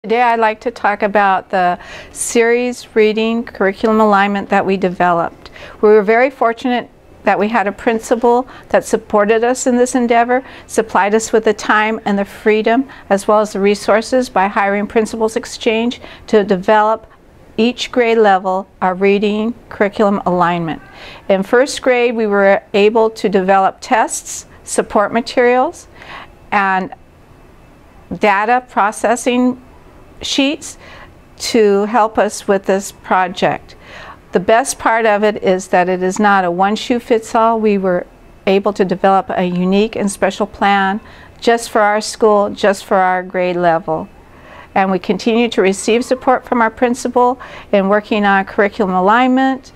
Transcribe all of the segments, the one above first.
Today I'd like to talk about the Ceres reading curriculum alignment that we developed. We were very fortunate that we had a principal that supported us in this endeavor, supplied us with the time and the freedom as well as the resources by hiring Principals Exchange to develop each grade level our reading curriculum alignment. In first grade we were able to develop tests, support materials, and data processing sheets to help us with this project. The best part of it is that it is not a one-shoe-fits-all. We were able to develop a unique and special plan just for our school, just for our grade level. And we continue to receive support from our principal in working on curriculum alignment,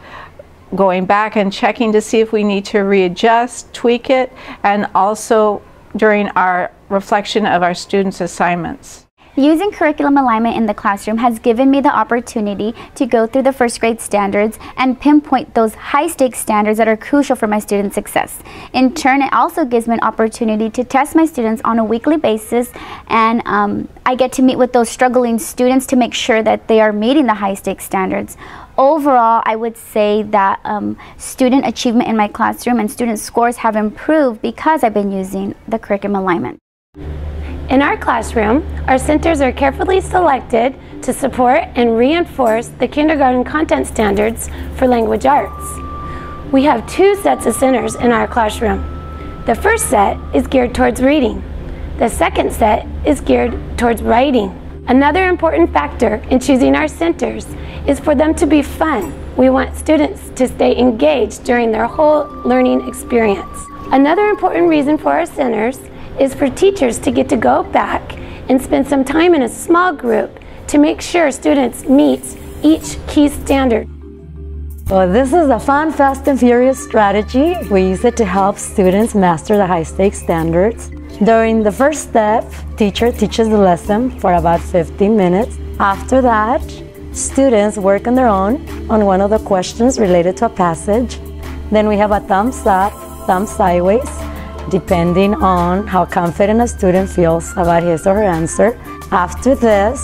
going back and checking to see if we need to readjust, tweak it, and also during our reflection of our students' assignments. Using curriculum alignment in the classroom has given me the opportunity to go through the first grade standards and pinpoint those high-stakes standards that are crucial for my students' success. In turn, it also gives me an opportunity to test my students on a weekly basis, and I get to meet with those struggling students to make sure that they are meeting the high-stakes standards. Overall, I would say that student achievement in my classroom and student scores have improved because I've been using the curriculum alignment. In our classroom, our centers are carefully selected to support and reinforce the kindergarten content standards for language arts. We have two sets of centers in our classroom. The first set is geared towards reading. The second set is geared towards writing. Another important factor in choosing our centers is for them to be fun. We want students to stay engaged during their whole learning experience. Another important reason for our centers is for teachers to get to go back and spend some time in a small group to make sure students meet each key standard. Well, this is a fun, fast, and furious strategy. We use it to help students master the high-stakes standards. During the first step, teacher teaches the lesson for about 15 minutes. After that, students work on their own on one of the questions related to a passage. Then we have a thumbs up, thumbs sideways, depending on how confident a student feels about his or her answer. After this,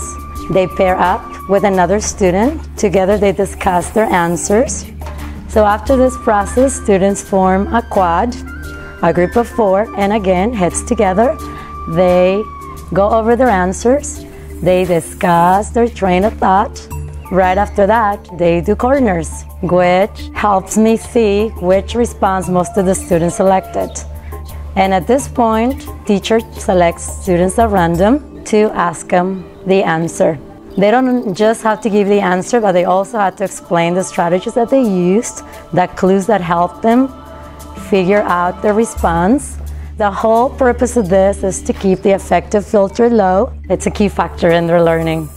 they pair up with another student. Together they discuss their answers. So after this process, students form a quad, a group of 4, and again, heads together. They go over their answers. They discuss their train of thought. Right after that, they do corners, which helps me see which response most of the students selected. And at this point, teacher selects students at random to ask them the answer. They don't just have to give the answer, but they also have to explain the strategies that they used, the clues that helped them figure out the response. The whole purpose of this is to keep the affective filter low. It's a key factor in their learning.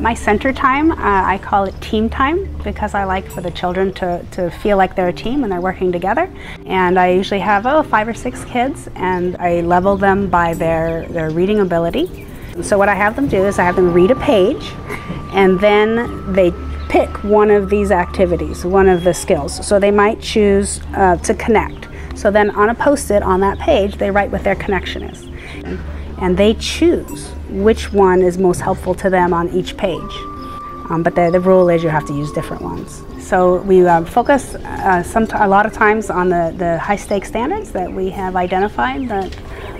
My center time, I call it team time because I like for the children to feel like they're a team and they're working together. And I usually have 5 or 6 kids, and I level them by their reading ability. So what I have them do is I have them read a page, and then they pick one of these activities, one of the skills. So they might choose to connect. So then on a post-it on that page, they write what their connection is. And they choose which one is most helpful to them on each page. But the rule is you have to use different ones. So we focus a lot of times on the high stakes standards that we have identified that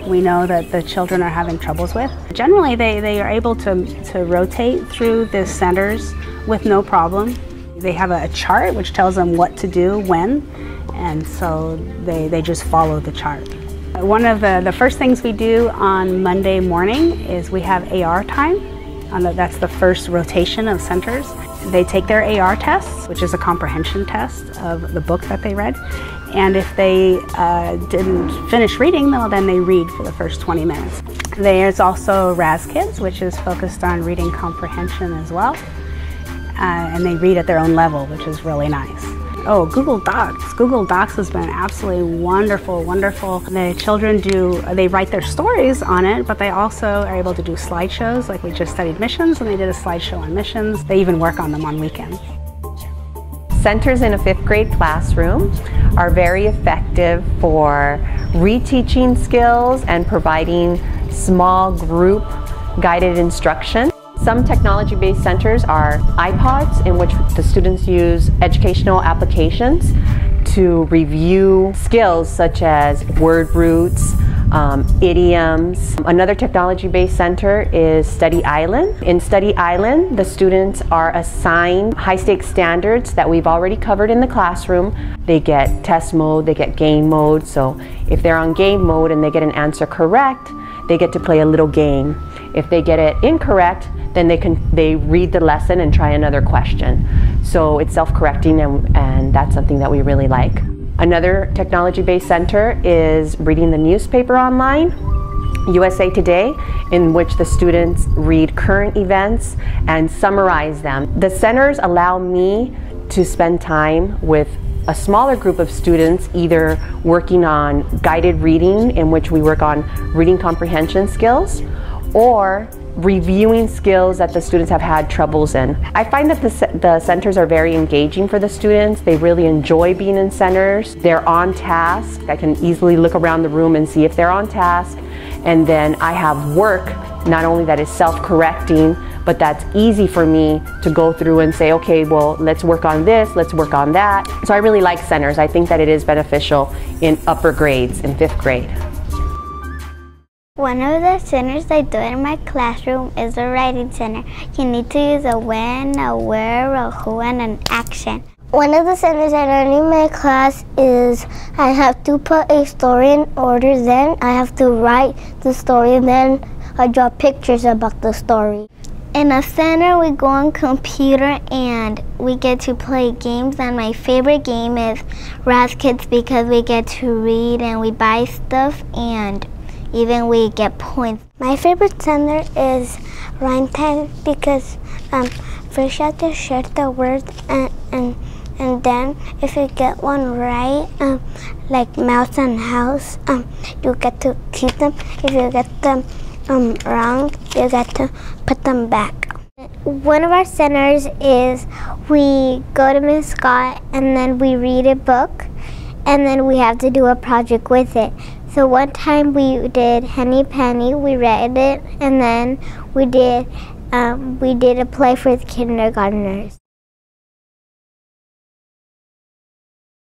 we know that the children are having troubles with. Generally they are able to rotate through the centers with no problem. They have a chart which tells them what to do when, and so they just follow the chart. One of the first things we do on Monday morning is we have AR time. That's the first rotation of centers. They take their AR tests, which is a comprehension test of the book that they read. And if they didn't finish reading, then they read for the first 20 minutes. There's also RAS Kids, which is focused on reading comprehension as well. And they read at their own level, which is really nice. Oh, Google Docs. Google Docs has been absolutely wonderful, wonderful. The children they write their stories on it, but they also are able to do slideshows, like we just studied missions, and they did a slideshow on missions. They even work on them on weekends. Centers in a 5th grade classroom are very effective for reteaching skills and providing small group guided instruction. Some technology-based centers are iPods in which the students use educational applications to review skills such as word roots, idioms. Another technology-based center is Study Island. In Study Island, the students are assigned high-stakes standards that we've already covered in the classroom. They get test mode, they get game mode. So if they're on game mode and they get an answer correct, they get to play a little game. If they get it incorrect, then they read the lesson and try another question. So it's self-correcting, and that's something that we really like. Another technology-based center is reading the newspaper online, USA Today, in which the students read current events and summarize them. The centers allow me to spend time with a smaller group of students, either working on guided reading, in which we work on reading comprehension skills, or reviewing skills that the students have had troubles in. I find that the centers are very engaging for the students. They really enjoy being in centers. They're on task. I can easily look around the room and see if they're on task. And then I have work, not only that is self-correcting, but that's easy for me to go through and say, okay, well, let's work on this, let's work on that. So I really like centers. I think that it is beneficial in upper grades, in 5th grade. One of the centers I do in my classroom is a writing center. You need to use a when, a where, a who, and an action. One of the centers I learn in my class is I have to put a story in order, then I have to write the story, and then I draw pictures about the story. In a center, we go on computer and we get to play games, and my favorite game is Raz Kids because we get to read and we buy stuff and even we get points. My favorite center is Rhyme Time because first you have to share the words and then if you get one right, like mouse and house, you get to keep them. If you get them wrong, you get to put them back. One of our centers is we go to Miss Scott and then we read a book and then we have to do a project with it. So one time we did Henny Penny, we read it, and then we did a play for the kindergartners.